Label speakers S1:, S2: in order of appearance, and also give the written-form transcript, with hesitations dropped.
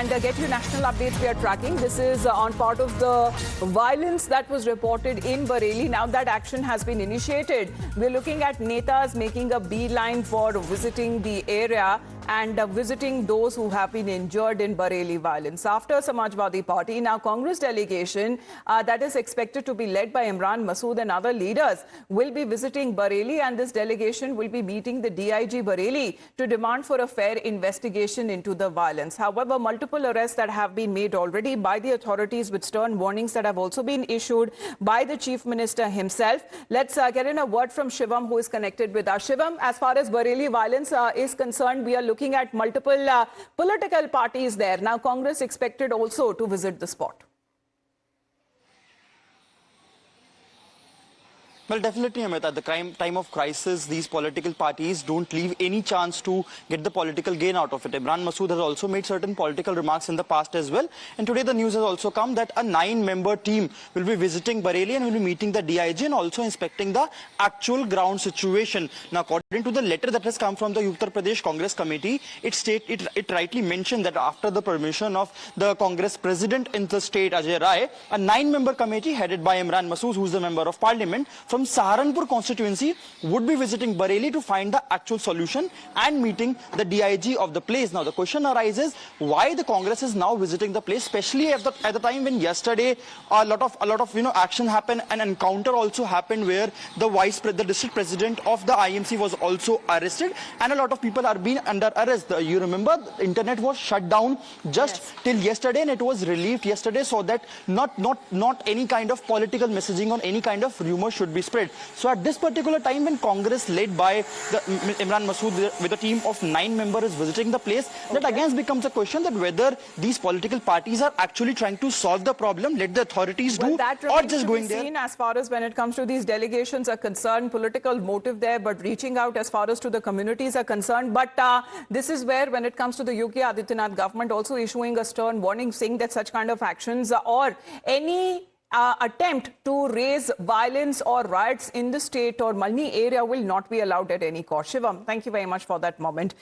S1: and get you national updates we are tracking. This is on part of the violence that was reported in Bareilly. Now that action has been initiated, we're looking at netas making a beeline for visiting the area and visiting those who have been injured in Bareilly violence. After Samajwadi Party, now Congress delegation that is expected to be led by Imran Masood and other leaders will be visiting Bareilly, and this delegation will be meeting the DIG Bareilly to demand for a fair investigation into the violence. However, multiple arrests that have been made already by the authorities with stern warnings that have also been issued by the Chief Minister himself. Let's get in a word from Shivam, who is connected with us. Shivam, as far as Bareilly violence is concerned, we are looking at multiple political parties there. Now, Congress expected also to visit the spot.
S2: Well, definitely, Amit. At the time of crisis, these political parties don't leave any chance to get the political gain out of it. Imran Masood has also made certain political remarks in the past as well. And today the news has also come that a 9-member team will be visiting Bareilly and will be meeting the DIG and also inspecting the actual ground situation. Now, according to the letter that has come from the Uttar Pradesh Congress Committee, it rightly mentioned that after the permission of the Congress president in the state, Ajay Rai, a 9-member committee headed by Imran Masood, who is the member of parliament from Saharanpur constituency, would be visiting Bareilly to find the actual solution and meeting the DIG of the place. Now, the question arises why the Congress is now visiting the place, especially at the time when yesterday a lot of action happened. An encounter also happened where the district president of the IMC was also arrested, and a lot of people are being under arrest. You remember, the internet was shut down just till yesterday, and it was relieved yesterday so that not any kind of political messaging or any kind of rumor should be spread. So at this particular time, when Congress led by Imran Masood with a team of 9 members is visiting the place, that again becomes a question that whether these political parties are actually trying to solve the problem, let the authorities do, or just going there.
S1: As far as when it comes to these delegations are concerned, political motive there, but reaching out as far as to the communities are concerned. But this is where, when it comes to the Yogi Adityanath government also issuing a stern warning, saying that such kind of actions or any attempt to raise violence or riots in the state or Malni area will not be allowed at any cost. Shivam, thank you very much for that moment.